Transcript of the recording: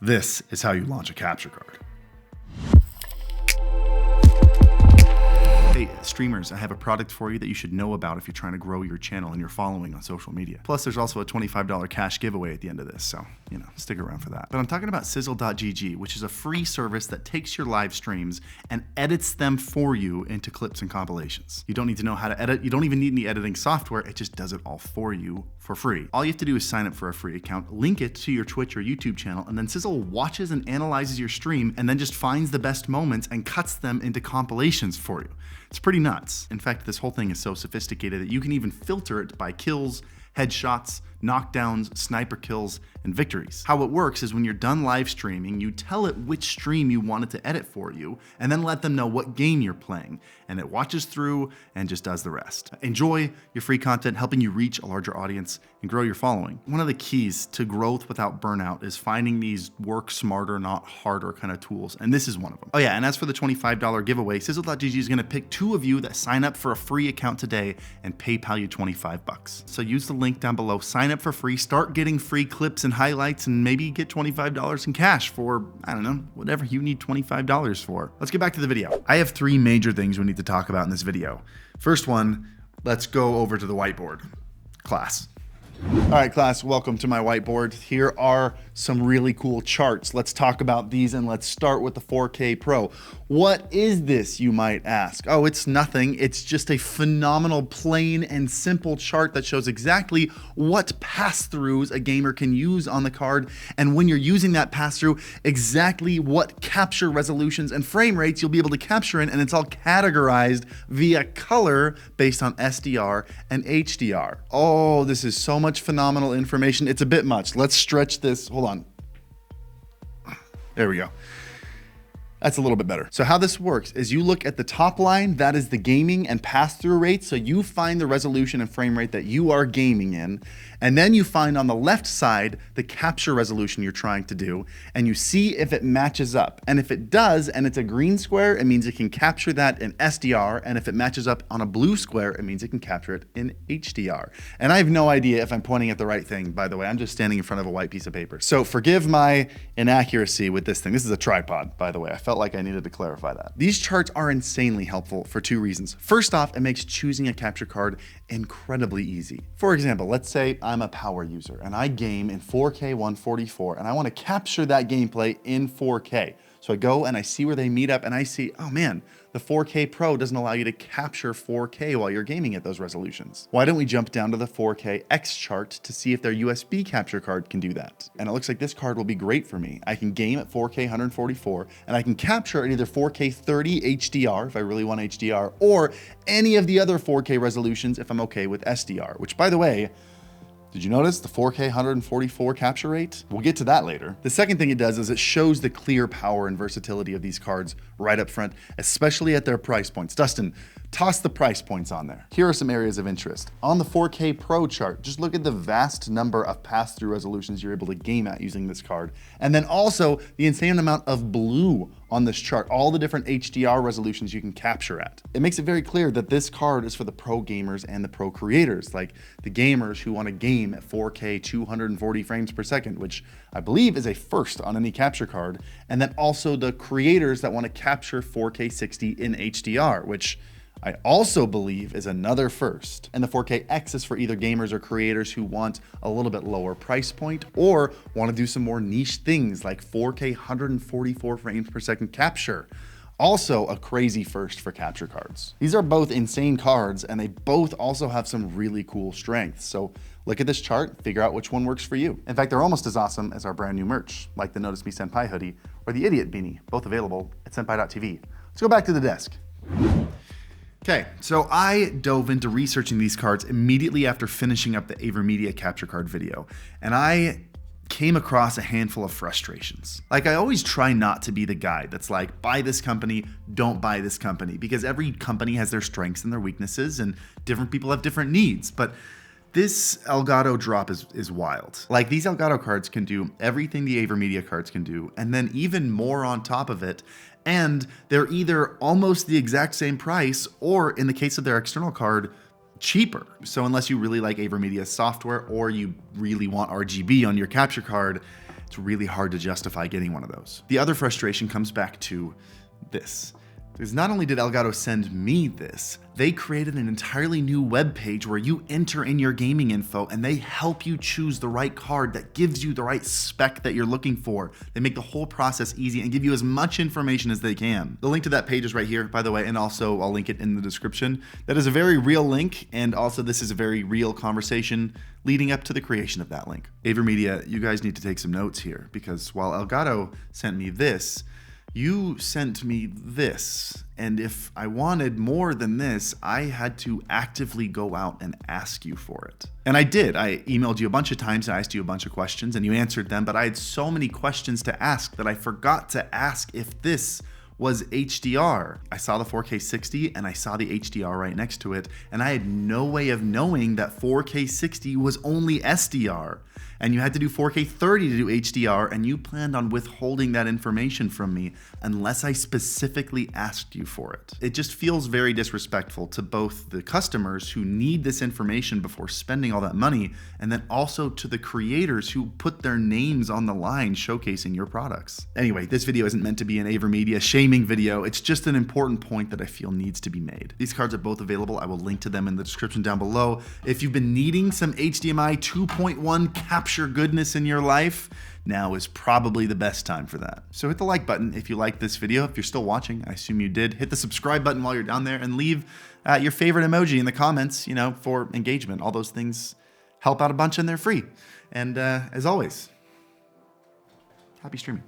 This is how you launch a capture card. Hey, streamers, I have a product for you that you should know about if you're trying to grow your channel and your following on social media. Plus, there's also a $25 cash giveaway at the end of this, so, stick around for that. But I'm talking about sizzle.gg, which is a free service that takes your live streams and edits them for you into clips and compilations. You don't need to know how to edit. You don't even need any editing software. It just does it all for you for free. All you have to do is sign up for a free account, link it to your Twitch or YouTube channel, and then Sizzle watches and analyzes your stream and then just finds the best moments and cuts them into compilations for you. It's pretty nuts. In fact, this whole thing is so sophisticated that you can even filter it by kills, headshots, knockdowns, sniper kills, and victories. How it works is when you're done live streaming, you tell it which stream you want it to edit for you, and then let them know what game you're playing, and it watches through and just does the rest. Enjoy your free content, helping you reach a larger audience and grow your following. One of the keys to growth without burnout is finding these work smarter, not harder kind of tools, and this is one of them. Oh yeah, and as for the $25 giveaway, Sizzle.gg is gonna pick 2 of you that sign up for a free account today and PayPal you $25. So use the link down below, sign up for free, start getting free clips and highlights, and maybe get $25 in cash for, I don't know, whatever you need $25 for. Let's get back to the video. I have 3 major things we need to talk about in this video. First one, let's go over to the whiteboard. Class. All right, class, welcome to my whiteboard. Here are some really cool charts. Let's talk about these, and let's start with the 4K Pro. What is this, you might ask? Oh, it's nothing. It's just a phenomenal, plain and simple chart that shows exactly what pass-throughs a gamer can use on the card, and when you're using that pass-through, exactly what capture resolutions and frame rates you'll be able to capture in, and it's all categorized via color based on SDR and HDR. Oh, this is so much phenomenal information. It's a bit much. Let's stretch this. Hold on. There we go. That's a little bit better. So how this works is you look at the top line, that is the gaming and pass-through rate. So you find the resolution and frame rate that you are gaming in, and then you find on the left side the capture resolution you're trying to do, and you see if it matches up. And if it does, and it's a green square, it means it can capture that in SDR, and if it matches up on a blue square, it means it can capture it in HDR. And I have no idea if I'm pointing at the right thing, by the way. I'm just standing in front of a white piece of paper. So forgive my inaccuracy with this thing. This is a tripod, by the way. I felt like I needed to clarify that. These charts are insanely helpful for 2 reasons. First off, it makes choosing a capture card incredibly easy. For example, let's say I'm a power user and I game in 4K 144 and I want to capture that gameplay in 4K. So I go and I see where they meet up and I see, oh man, the 4K Pro doesn't allow you to capture 4K while you're gaming at those resolutions. Why don't we jump down to the 4K X chart to see if their USB capture card can do that? And it looks like this card will be great for me. I can game at 4K 144 and I can capture at either 4K 30 HDR if I really want HDR, or any of the other 4K resolutions if I'm okay with SDR, which, by the way, did you notice the 4K 144 capture rate? We'll get to that later. The second thing it does is it shows the clear power and versatility of these cards right up front, especially at their price points. Dustin, toss the price points on there. Here are some areas of interest. On the 4K Pro chart, just look at the vast number of pass-through resolutions you're able to game at using this card. And then also the insane amount of blue on this chart, all the different HDR resolutions you can capture at. It makes it very clear that this card is for the pro gamers and the pro creators, like the gamers who want to game at 4K 240 frames per second, which I believe is a first on any capture card, and then also the creators that want to capture 4K 60 in HDR, which I also believe is another first. And the 4K X is for either gamers or creators who want a little bit lower price point or want to do some more niche things like 4K 144 frames per second capture. Also a crazy first for capture cards. These are both insane cards, and they both also have some really cool strengths. So look at this chart, figure out which one works for you. In fact, they're almost as awesome as our brand new merch, like the Notice Me Senpai hoodie or the Idiot beanie, both available at senpai.tv. Let's go back to the desk. Okay, so I dove into researching these cards immediately after finishing up the AVerMedia capture card video, and I came across a handful of frustrations. Like, I always try not to be the guy that's like, buy this company, don't buy this company, because every company has their strengths and their weaknesses, and different people have different needs. But this Elgato drop is wild. Like, these Elgato cards can do everything the AVerMedia cards can do, and then even more on top of it. And they're either almost the exact same price, or in the case of their external card, cheaper. So unless you really like AVerMedia software or you really want RGB on your capture card, It's really hard to justify getting one of those. The other frustration comes back to this. Because not only did Elgato send me this, they created an entirely new web page where you enter in your gaming info and they help you choose the right card that gives you the right spec that you're looking for. They make the whole process easy and give you as much information as they can. The link to that page is right here, by the way, and also I'll link it in the description. That is a very real link, and also this is a very real conversation leading up to the creation of that link. AVerMedia, you guys need to take some notes here, because while Elgato sent me this, you sent me this, and if I wanted more than this, I had to actively go out and ask you for it. And I did. I emailed you a bunch of times and I asked you a bunch of questions and you answered them, but I had so many questions to ask that I forgot to ask if this was HDR. I saw the 4K 60 and I saw the HDR right next to it, and I had no way of knowing that 4K 60 was only SDR. And you had to do 4K 30 to do HDR, and you planned on withholding that information from me unless I specifically asked you for it. It just feels very disrespectful to both the customers who need this information before spending all that money, and then also to the creators who put their names on the line showcasing your products. Anyway, this video isn't meant to be an AVerMedia shaming video. It's just an important point that I feel needs to be made. These cards are both available. I will link to them in the description down below. If you've been needing some HDMI 2.1 capture goodness in your life, now is probably the best time for that. So hit the like button if you liked this video. If you're still watching, I assume you did. Hit the subscribe button while you're down there, and leave your favorite emoji in the comments, you know, for engagement. All those things help out a bunch and they're free. And as always, happy streaming.